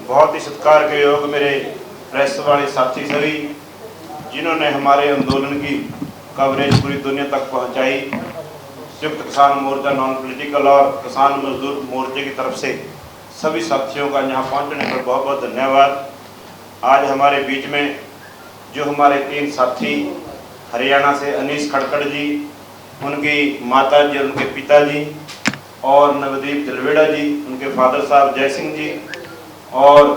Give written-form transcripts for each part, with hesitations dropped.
बहुत ही सत्कार के योग मेरे प्रेस वाले साथी सभी, जिन्होंने हमारे आंदोलन की कवरेज पूरी दुनिया तक पहुंचाई। संयुक्त किसान मोर्चा नॉन पॉलिटिकल और किसान मजदूर मोर्चे की तरफ से सभी साथियों का यहाँ पहुँचने पर बहुत बहुत धन्यवाद। आज हमारे बीच में जो हमारे 3 साथी हरियाणा से अनीश खड़कड़ जी, उनकी माता जी, उनके पिताजी, और नवदीप जलवेड़ा जी, उनके फादर साहब जय सिंह जी, और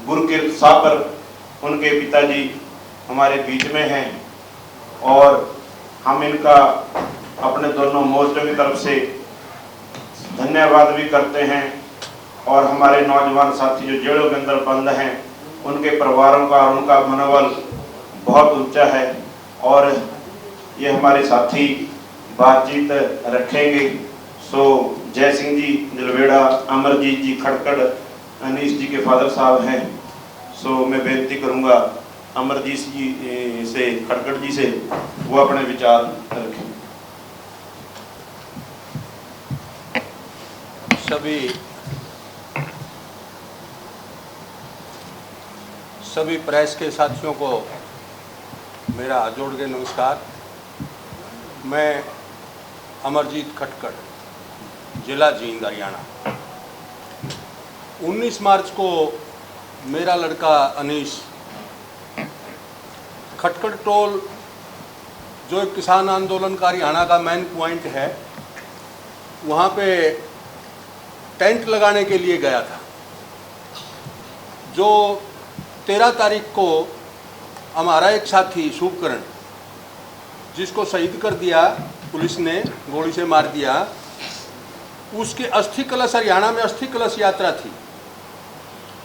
गुरकीरत सापर, उनके पिताजी हमारे बीच में हैं। और हम इनका अपने दोनों मोर्चों की तरफ से धन्यवाद भी करते हैं। और हमारे नौजवान साथी जो जेलों के अंदर बंद हैं, उनके परिवारों का और उनका मनोबल बहुत ऊंचा है। और ये हमारे साथी बातचीत रखेंगे। सो जय सिंह जी जलवेड़ा, अमरजीत जी खड़कड़, अनीश जी के फादर साहब हैं। सो मैं बेनती करूंगा अमरजीत जी से, खड़कड़ जी से, वो अपने विचार रखें। सभी प्रेस के साथियों को मेरा हाथ जोड़ के नमस्कार। मैं अमरजीत खटकड़, जिला जींद, हरियाणा। 19 मार्च को मेरा लड़का अनीश खटकड़ टोल, जो एक किसान आंदोलन का हरियाणा का मेन पॉइंट है, वहाँ पे टेंट लगाने के लिए गया था। जो 13 तारीख को हमारा एक साथी शुभकरण, जिसको शहीद कर दिया पुलिस ने, गोली से मार दिया, उसकी अस्थि कलश, हरियाणा में अस्थि कलश यात्रा थी।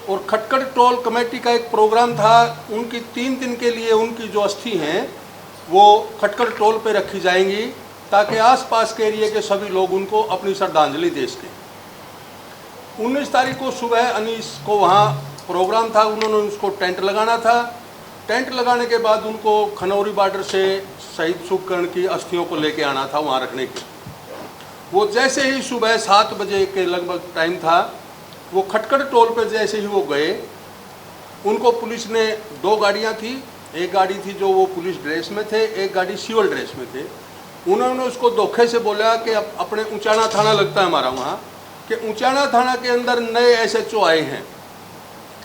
और खटकड़ टोल कमेटी का एक प्रोग्राम था, उनकी 3 दिन के लिए उनकी जो अस्थि हैं वो खटकड़ टोल पे रखी जाएंगी, ताकि आसपास के एरिया के सभी लोग उनको अपनी श्रद्धांजलि दे सकें। 19 तारीख को सुबह अनीश को वहाँ प्रोग्राम था, उन्होंने उसको टेंट लगाना था। टेंट लगाने के बाद उनको खनौरी बॉर्डर से शहीद शुभकरण की अस्थियों को लेके आना था वहाँ रखने के। वो जैसे ही सुबह 7 बजे के लगभग टाइम था, वो खटकड़ टोल पे जैसे ही वो गए, उनको पुलिस ने 2 गाड़ियाँ थी, एक गाड़ी थी जो वो पुलिस ड्रेस में थे, एक गाड़ी सिविल ड्रेस में थे। उन्होंने उसको धोखे से बोला कि अपने ऊंचाना थाना लगता है हमारा वहाँ, कि ऊंचाना थाना के अंदर नए SHO आए हैं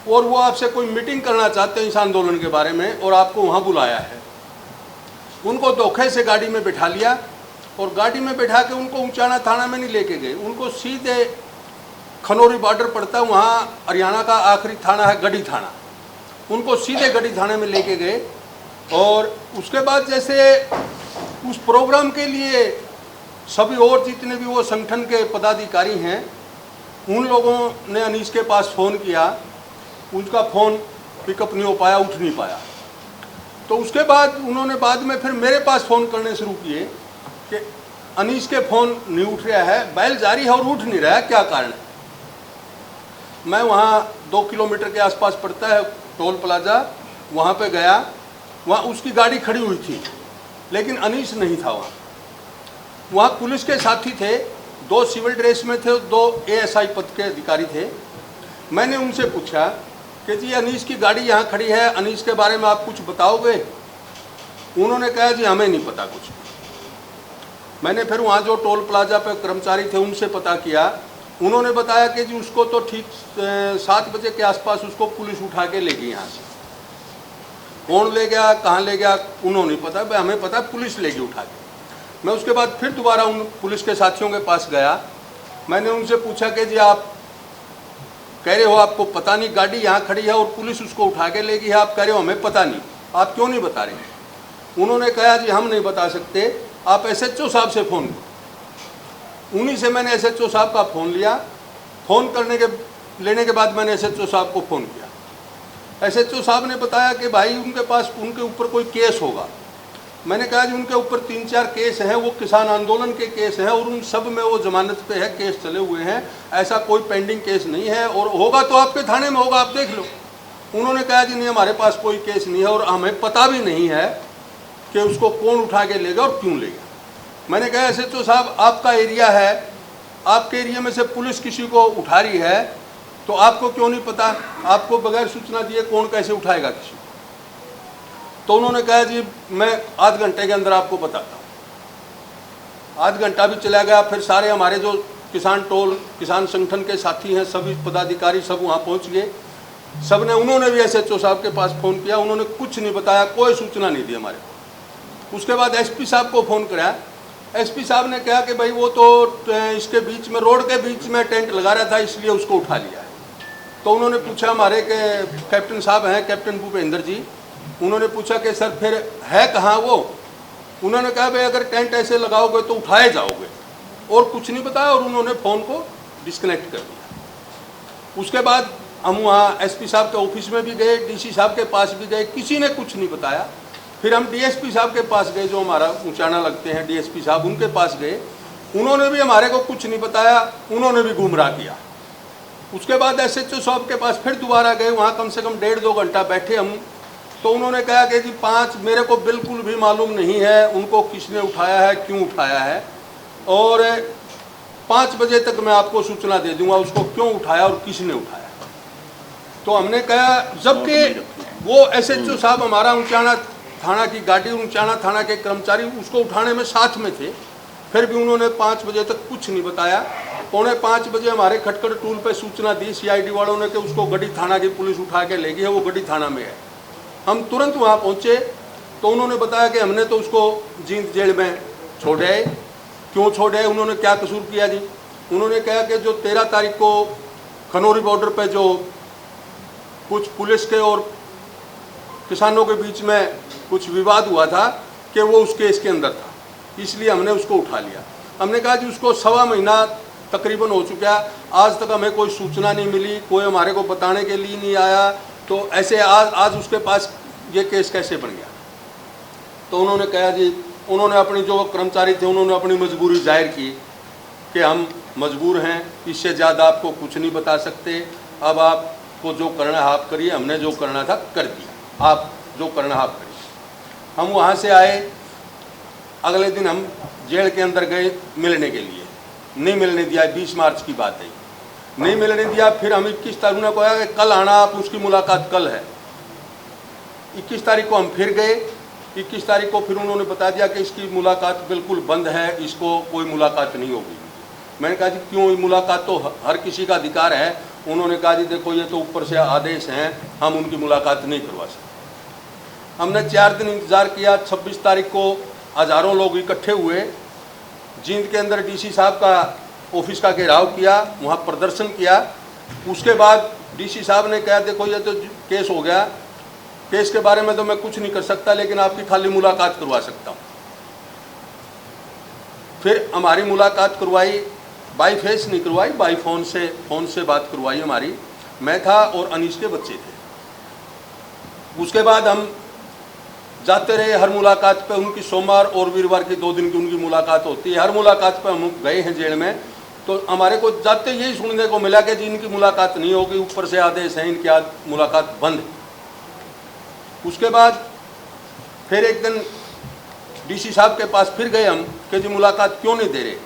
और वो आपसे कोई मीटिंग करना चाहते हैं इस आंदोलन के बारे में, और आपको वहाँ बुलाया है। उनको धोखे से गाड़ी में बिठा लिया और गाड़ी में बैठा के उनको ऊंचाना थाना में नहीं लेके गए, उनको सीधे खनौरी बॉर्डर पड़ता है, वहाँ हरियाणा का आखिरी थाना है गढ़ी थाना, उनको सीधे गढ़ी थाने में लेके गए। और उसके बाद जैसे उस प्रोग्राम के लिए सभी और जितने भी वो संगठन के पदाधिकारी हैं, उन लोगों ने अनीश के पास फ़ोन किया, उनका फ़ोन पिकअप नहीं हो पाया, उठ नहीं पाया। तो उसके बाद उन्होंने बाद में फिर मेरे पास फ़ोन करने शुरू किए कि अनीश के फ़ोन नहीं उठ रहा है, बैल जारी है और उठ नहीं रहा है, क्या कारण है। मैं वहाँ 2 किलोमीटर के आसपास पड़ता है टोल प्लाजा, वहाँ पे गया, वहाँ उसकी गाड़ी खड़ी हुई थी, लेकिन अनीश नहीं था वहाँ। वहाँ पुलिस के साथी थे, 2 सिविल ड्रेस में थे, 2 ASI पद के अधिकारी थे। मैंने उनसे पूछा कि जी अनीश की गाड़ी यहाँ खड़ी है, अनीश के बारे में आप कुछ बताओगे। उन्होंने कहा जी हमें नहीं पता कुछ। मैंने फिर वहाँ जो टोल प्लाजा पे कर्मचारी थे उनसे पता किया, उन्होंने बताया कि जी उसको तो ठीक 7 बजे के आसपास उसको पुलिस उठा के ले गई यहाँ से। कौन ले गया, कहाँ ले गया, उन्होंने पता, भाई हमें पता पुलिस ले गई उठा के। मैं उसके बाद फिर दोबारा उन पुलिस के साथियों के पास गया, मैंने उनसे पूछा कि जी आप कह रहे हो आपको पता नहीं, गाड़ी यहाँ खड़ी है और पुलिस उसको उठा के ले गई है, आप कह रहे हो हमें पता नहीं, आप क्यों नहीं बता रहे। उन्होंने कहा जी हम नहीं बता सकते, आप SHO साहब से फ़ोन करो। उन्हीं से मैंने SHO साहब का फ़ोन लिया। फ़ोन लेने के बाद मैंने SHO साहब को फ़ोन किया। SHO साहब ने बताया कि भाई उनके पास उनके ऊपर कोई केस होगा। मैंने कहा जी उनके ऊपर 3-4 केस हैं, वो किसान आंदोलन के केस हैं और उन सब में वो जमानत पे है, केस चले हुए हैं, ऐसा कोई पेंडिंग केस नहीं है, और होगा तो आपके थाने में होगा, आप देख लो। उन्होंने कहा जी नहीं हमारे पास कोई केस नहीं है और हमें पता भी नहीं है कि उसको कौन उठा के लेगा और क्यों लेगा। मैंने कहा SHO साहब आपका एरिया है, आपके एरिया में से पुलिस किसी को उठा रही है तो आपको क्यों नहीं पता, आपको बगैर सूचना दिए कौन कैसे उठाएगा किसी को? तो उन्होंने कहा जी मैं आध घंटे के अंदर आपको बताता हूँ। आध घंटा भी चला गया, फिर सारे हमारे जो किसान टोल, किसान संगठन के साथी हैं, सभी पदाधिकारी सब वहाँ पहुँच गए। सब ने, उन्होंने भी SHO साहब के पास फ़ोन किया, उन्होंने कुछ नहीं बताया, कोई सूचना नहीं दी हमारे को। उसके बाद SP साहब को फ़ोन कराया, SP साहब ने कहा कि भाई वो तो इसके बीच में, रोड के बीच में टेंट लगा रहा था, इसलिए उसको उठा लिया है। तो उन्होंने पूछा, हमारे के कैप्टन साहब हैं, कैप्टन भूपेंद्र जी, उन्होंने पूछा कि सर फिर है कहाँ वो? उन्होंने कहा भाई अगर टेंट ऐसे लगाओगे तो उठाए जाओगे, और कुछ नहीं बताया, और उन्होंने फ़ोन को डिस्कनेक्ट कर दिया। उसके बाद हम वहाँ SP साहब के ऑफिस में भी गए, DC साहब के पास भी गए, किसी ने कुछ नहीं बताया। फिर हम DSP साहब के पास गए, जो हमारा ऊंचाना लगते हैं DSP साहब, उनके पास गए, उन्होंने भी हमारे को कुछ नहीं बताया, उन्होंने भी गुमराह किया। उसके बाद SHO साहब के पास फिर दोबारा गए, वहाँ कम से कम 1.5-2 घंटा बैठे हम। तो उन्होंने कहा कि जी 5, मेरे को बिल्कुल भी मालूम नहीं है उनको किसने उठाया है, क्यों उठाया है, और 5 बजे तक मैं आपको सूचना दे दूंगा उसको क्यों उठाया और किसने उठाया। तो हमने कहा, जबकि वो SHO साहब हमारा ऊंचाना थाना की गाड़ी, ऊंचाना थाना के कर्मचारी उसको उठाने में साथ में थे, फिर भी उन्होंने 5 बजे तक कुछ नहीं बताया। 4:45 बजे हमारे खटखड़ टूल पे सूचना दी CID वालों ने कि उसको गढ़ी थाना की पुलिस उठा के ले गई है, वो गढ़ी थाना में है। हम तुरंत वहाँ पहुँचे तो उन्होंने बताया कि हमने तो उसको जींद जेल में छोड़े है। क्यों छोड़े? उन्होंने क्या कसूर किया जी? उन्होंने कहा कि जो 13 तारीख को खनौरी बॉर्डर पे जो कुछ पुलिस के और किसानों के बीच में कुछ विवाद हुआ था कि वो उस केस के अंदर था, इसलिए हमने उसको उठा लिया। हमने कहा जी उसको 1.25 महीना तकरीबन हो चुका, आज तक हमें कोई सूचना नहीं मिली, कोई हमारे को बताने के लिए नहीं आया, तो ऐसे आज उसके पास ये केस कैसे बन गया? तो उन्होंने कहा जी, उन्होंने अपनी, जो कर्मचारी थे, उन्होंने अपनी मजबूरी जाहिर की कि हम मजबूर हैं, इससे ज़्यादा आपको कुछ नहीं बता सकते, अब आपको जो करना है आप करिए, हमने जो करना था कर दिया, आप जो करना है आप करिए। हम वहाँ से आए, अगले दिन हम जेल के अंदर गए मिलने के लिए, नहीं मिलने दिया। 20 मार्च की बात है, नहीं मिलने दिया। फिर हम 21 तारीख को आया कि कल आना, आप उसकी मुलाकात कल है। 21 तारीख को हम फिर गए। 21 तारीख को फिर उन्होंने बता दिया कि इसकी मुलाकात बिल्कुल बंद है, इसको कोई मुलाकात नहीं होगी। मैंने कहा जी क्यों? मुलाकात तो हर किसी का अधिकार है। उन्होंने कहा जी देखो ये तो ऊपर से आदेश हैं, हम उनकी मुलाकात नहीं करवा सकते। हमने 4 दिन इंतज़ार किया। 26 तारीख को हज़ारों लोग इकट्ठे हुए, जींद के अंदर DC साहब का ऑफिस का घेराव किया, वहाँ प्रदर्शन किया। उसके बाद DC साहब ने कहा देखो ये तो केस हो गया, केस के बारे में तो मैं कुछ नहीं कर सकता, लेकिन आपकी खाली मुलाकात करवा सकता हूँ। फिर हमारी मुलाकात करवाई, बाई फेस नहीं करवाई, बाई फ़ोन से बात करवाई हमारी। मैं था और अनीस के बच्चे थे। उसके बाद हम जाते रहे हर मुलाकात पे, उनकी सोमवार और वीरवार की 2 दिन की उनकी मुलाकात होती है। हर मुलाकात पे हम गए हैं जेल में, तो हमारे को जाते यही सुनने को मिला कि जी इनकी मुलाकात नहीं होगी, ऊपर से आदेश है, इनकी मुलाकात बंद है। उसके बाद फिर एक दिन DC साहब के पास फिर गए हम कि जी मुलाकात क्यों नहीं दे रहे?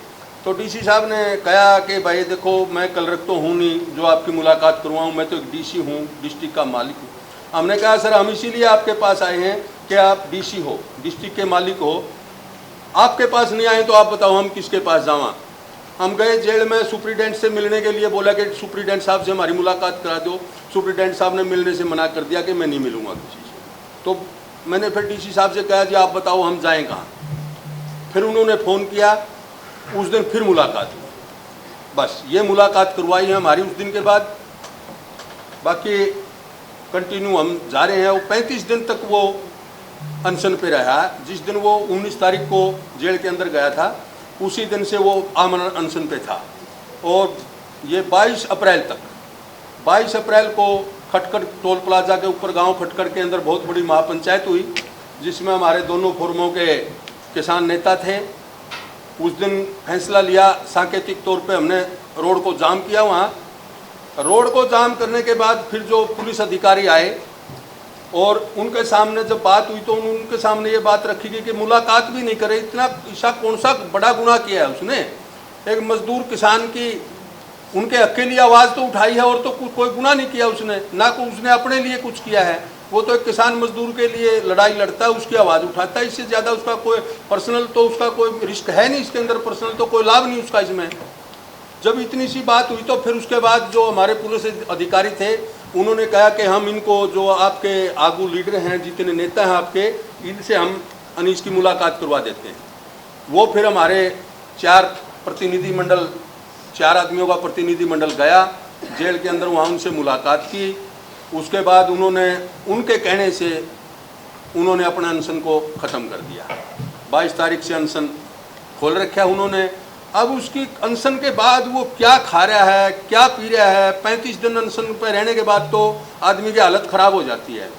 तो DC साहब ने कहा कि भाई देखो मैं कलरक तो हूँ नहीं जो आपकी मुलाकात करवाऊँ, मैं तो एक DC हूँ, डिस्ट्रिक्ट का मालिक हूँ। हमने कहा सर हम इसीलिए आपके पास आए हैं कि आप DC हो, डिस्ट्रिक्ट के मालिक हो, आपके पास नहीं आए तो आप बताओ हम किसके पास जावा? हम गए जेल में, सुप्रीडेंट से मिलने के लिए बोला कि सुप्रीडेंट साहब से हमारी मुलाकात करा दो। सुप्रीडेंट साहब ने मिलने से मना कर दिया कि मैं नहीं मिलूँगा किसी से। तो मैंने फिर DC साहब से कहा जी आप बताओ हम जाएँ कहाँ? फिर उन्होंने फ़ोन किया, उस दिन फिर मुलाकात हुई। बस ये मुलाकात करवाई है हमारी उस दिन के बाद। बाकी कंटिन्यू हम जा रहे हैं। वो 35 दिन तक वो अनशन पे रहा। जिस दिन वो 19 तारीख को जेल के अंदर गया था, उसी दिन से वो आमरण अनशन पे था। और ये 22 अप्रैल तक, 22 अप्रैल को खटखड़ टोल प्लाजा के ऊपर गांव खटखड़ के अंदर बहुत बड़ी महापंचायत हुई, जिसमें हमारे दोनों फोरमों के किसान नेता थे। उस दिन फैसला लिया, सांकेतिक तौर पे हमने रोड को जाम किया। वहाँ रोड को जाम करने के बाद फिर जो पुलिस अधिकारी आए और उनके सामने जब बात हुई तो उनके सामने ये बात रखी गई कि मुलाकात भी नहीं करे। इतना ऐसा कौन सा बड़ा गुनाह किया है उसने? एक मजदूर किसान की उनके हक के लिए आवाज़ तो उठाई है और तो कोई गुनाह नहीं किया उसने, ना को उसने अपने लिए कुछ किया है। वो तो एक किसान मजदूर के लिए लड़ाई लड़ता है, उसकी आवाज़ उठाता है। इससे ज़्यादा उसका कोई पर्सनल तो उसका कोई रिस्क है नहीं इसके अंदर, पर्सनल तो कोई लाभ नहीं उसका इसमें। जब इतनी सी बात हुई तो फिर उसके बाद जो हमारे पुलिस अधिकारी थे उन्होंने कहा कि हम इनको, जो आपके आगू लीडर हैं, जितने नेता हैं आपके, इनसे हम अनीस की मुलाकात करवा देते हैं। वो फिर हमारे 4 आदमियों का प्रतिनिधिमंडल गया जेल के अंदर, वहाँ उनसे मुलाकात की। उसके बाद उन्होंने, उनके कहने से उन्होंने अपने अनशन को ख़त्म कर दिया। 22 तारीख से अनशन खोल रखा उन्होंने। अब उसकी अनशन के बाद वो क्या खा रहा है, क्या पी रहा है, 35 दिन अनशन पर रहने के बाद तो आदमी की हालत ख़राब हो जाती है।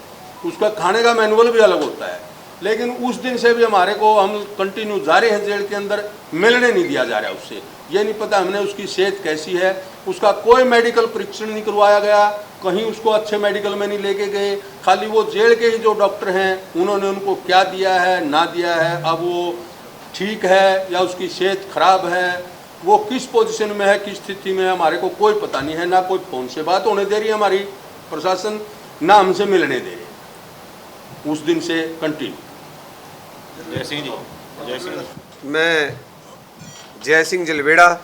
उसका खाने का मैनुअल भी अलग होता है। लेकिन उस दिन से भी हमारे को, हम कंटिन्यू जा रहे हैं जेल के अंदर, मिलने नहीं दिया जा रहा उससे। ये नहीं पता हमने उसकी सेहत कैसी है, उसका कोई मेडिकल परीक्षण नहीं करवाया गया, कहीं उसको अच्छे मेडिकल में नहीं लेके गए। खाली वो जेल के ही जो डॉक्टर हैं उन्होंने उनको क्या दिया है ना दिया है, अब वो ठीक है या उसकी सेहत खराब है, वो किस पोजीशन में है, किस स्थिति में है, हमारे को कोई पता नहीं है। ना कोई फ़ोन से बात होने दे रही है हमारी प्रशासन, ना हमसे मिलने दे रही उस दिन से कंटिन्यू। जय सिंह जी। जय सिंह। मैं जय सिंह जलवेड़ा,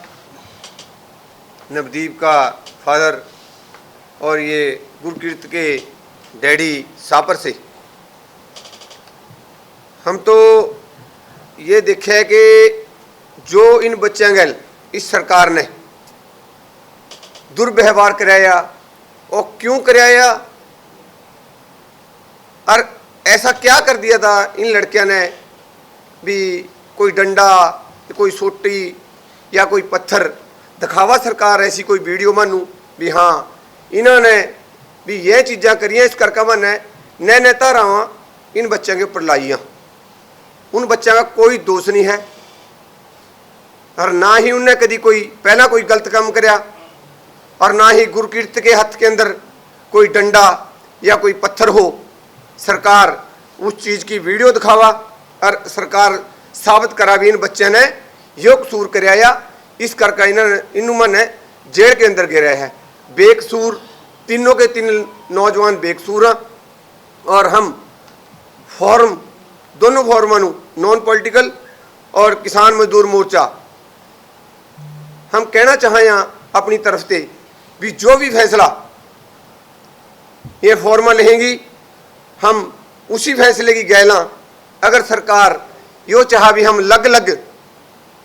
नवदीप का फादर और ये गुरकीर्त के डैडी सापर से। हम तो ये देखा है कि जो इन बच्चों गल इस सरकार ने दुर्व्यवहार कराया और क्यों कराया और ऐसा क्या कर दिया था इन लड़कियों ने भी, कोई डंडा, कोई सोटी या कोई पत्थर दिखावा सरकार ऐसी कोई वीडियो मानू भी हाँ इन्होंने भी ये चीज़ां करियाँ, इस करके मन नए धारावां इन बच्चों के ऊपर लाइया। उन बच्चों का कोई दोष नहीं है और ना ही उनने कभी कोई पहला कोई गलत काम कराया और ना ही गुरकीर्त के हाथ के अंदर कोई डंडा या कोई पत्थर हो। सरकार उस चीज़ की वीडियो दिखावा और सरकार साबित करा भी इन बच्चे ने यो कसूर कराया, इस करके इन्होंने मन जेल के अंदर गिरा है। बेकसूर, तीनों के तीन नौजवान बेकसूर हैं और हम फॉर्म, दोनों फॉर्मां नॉन पॉलिटिकल और किसान मजदूर मोर्चा हम कहना चाहें अपनी तरफ से भी जो भी फैसला ये फॉर्मा लेंगी हम उसी फैसले की गैला। अगर सरकार यो चाह भी हम लग लग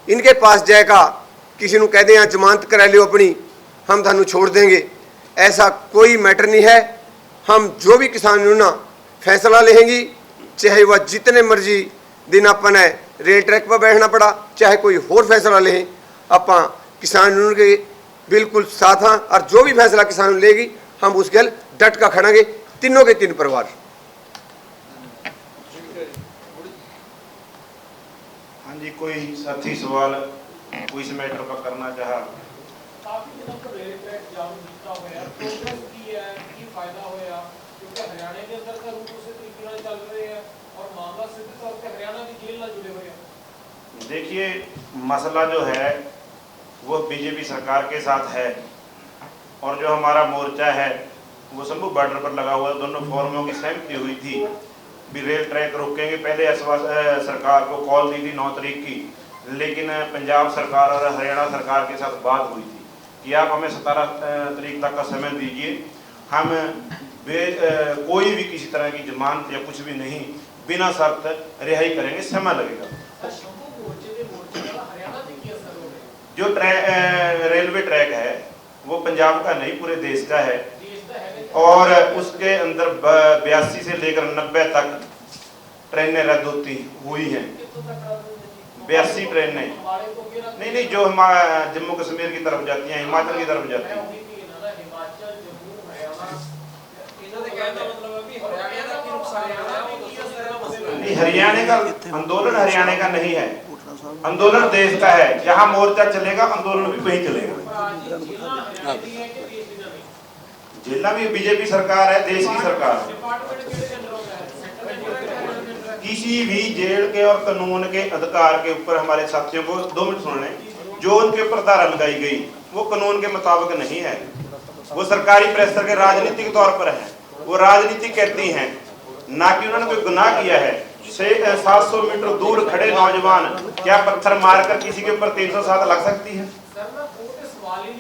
इनके पास जाएगा, किसी को कह दें जमानत करा लो अपनी, हम थानू छोड़ देंगे, ऐसा कोई मैटर नहीं है। हम जो भी किसान यूनियन फैसला लेंगी, चाहे वह जितने मर्जी दिन अपने रेल ट्रैक पर बैठना पड़ा, चाहे कोई और फैसला लें, आप किसान यूनियन के बिल्कुल साथ हैं और जो भी फैसला किसान लेगी हम उस गल डट का खड़ेंगे, तीनों के तीन परिवार। हाँ जी, कोई साथी सवाल कोई इस मैटर पर करना चाहा? काफी दिनों तो रेल ट्रैक जाम जितना होया, प्रोग्रेस की है, की फायदा होया, क्योंकि हरियाणा के अंदर का रूट उसी तरीके से चल रहे हैं और मामला सीधे तौर पे हरियाणा की जेल ना जुड़े हुए हैं। देखिए, मसला जो है वो बीजेपी सरकार के साथ है और जो हमारा मोर्चा है वो शंभू बॉर्डर पर लगा हुआ है। दोनों फोरमों की सहमति हुई थी भी रेल ट्रैक रोकेंगे। पहले सरकार को कॉल दी थी 9 तारीख की, लेकिन पंजाब सरकार और हरियाणा सरकार के साथ बात हुई थी कि आप हमें 17 तारीख तक का समय दीजिए, हम कोई भी किसी तरह की जमानत या कुछ भी नहीं, बिना शर्त रिहाई करेंगे, समय लगेगा। जो रेलवे ट्रैक है वो पंजाब का नहीं पूरे देश का है और उसके अंदर 82 से लेकर 90 तक ट्रेनें रद्द होती हुई हैं। 82 ट्रेनें नहीं, जो जम्मू कश्मीर की तरफ जाती हैं, हिमाचल की तरफ जाती हैं। हरियाणा का आंदोलन हरियाणा का नहीं है, आंदोलन देश का है। जहां मोर्चा चलेगा आंदोलन भी वहीं चलेगा। जिला भी बीजेपी सरकार है, देश की सरकार है। किसी भी जेल के और कानून के अधिकार के ऊपर हमारे साथियों को 2 मिनट सुन लें, जो उनके ऊपर धारा लगाई गई वो कानून के मुताबिक नहीं है, वो सरकारी प्रेशर के राजनीतिक तौर पर है, वो राजनीति कहती हैं, ना कि उन्होंने कोई गुनाह किया है। 700 मीटर दूर खड़े नौजवान क्या पत्थर मारकर किसी के ऊपर 307 लग सकती है?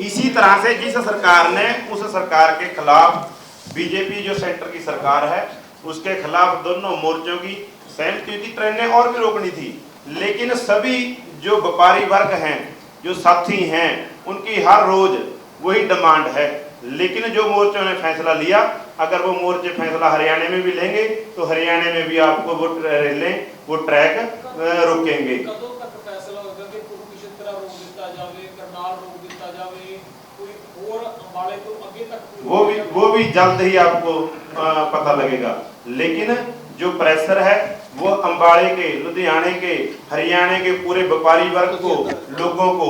इसी तरह से जिस सरकार ने, उस सरकार के खिलाफ बीजेपी जो सेंटर की सरकार है उसके खिलाफ दोनों मोर्चों की सहमति हुई थी। ट्रेनें और भी रोकनी थी, लेकिन सभी जो व्यापारी वर्ग हैं, जो साथी हैं, उनकी हर रोज वही डिमांड है। लेकिन जो मोर्चों ने फैसला लिया, अगर वो मोर्चे फैसला हरियाणा में भी लेंगे तो हरियाणा में भी आपको वो रेलें, वो ट्रैक रोकेंगे। वो भी जल्द ही आपको पता लगेगा। लेकिन जो प्रेशर है वो अंबाड़े के, लुधियाने के, हरियाणा के पूरे व्यापारी वर्ग को, लोगों को,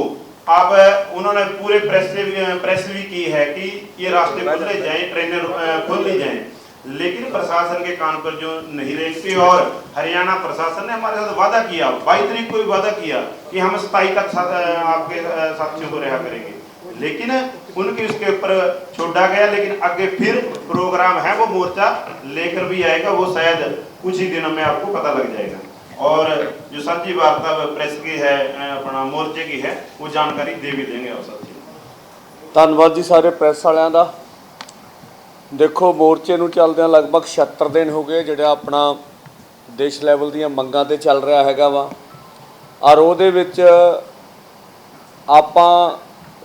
अब उन्होंने पूरे प्रेस भी की है कि ये रास्ते खुले जाएं, ट्रेनें खुल ली जाएं, लेकिन प्रशासन के कान पर जो नहीं रेंगती। और हरियाणा प्रशासन ने हमारे साथ वादा किया, 22 तारीख को भी वादा किया कि हम 27 तक आपके साथियों को रिहा करेंगे, लेकिन उनकी उसके ऊपर छोड़ा गया। लेकिन आगे फिर प्रोग्राम है, वो मोर्चा लेकर भी आएगा, वो शायद कुछ ही दिनों में आपको पता लग जाएगा। और जो साझी वार्ता प्रेस की है, अपना मोर्चे की है, वो जानकारी दे भी देंगे आप साथी। ਧੰਨਵਾਦ ਜੀ ਸਾਰੇ ਪ੍ਰੈਸ ਵਾਲਿਆਂ ਦਾ। ਦੇਖੋ ਮੋਰਚੇ ਨੂੰ ਚੱਲਦਿਆਂ ਲਗਭਗ 76 ਦਿਨ ਹੋ ਗਏ, ਜਿਹੜਾ ਆਪਣਾ ਦੇਸ਼ ਲੈਵਲ ਦੀਆਂ ਮੰਗਾਂ ਤੇ ਚੱਲ ਰਿਹਾ ਹੈਗਾ ਵਾ। ਔਰ ਉਹਦੇ ਵਿੱਚ ਆਪਾਂ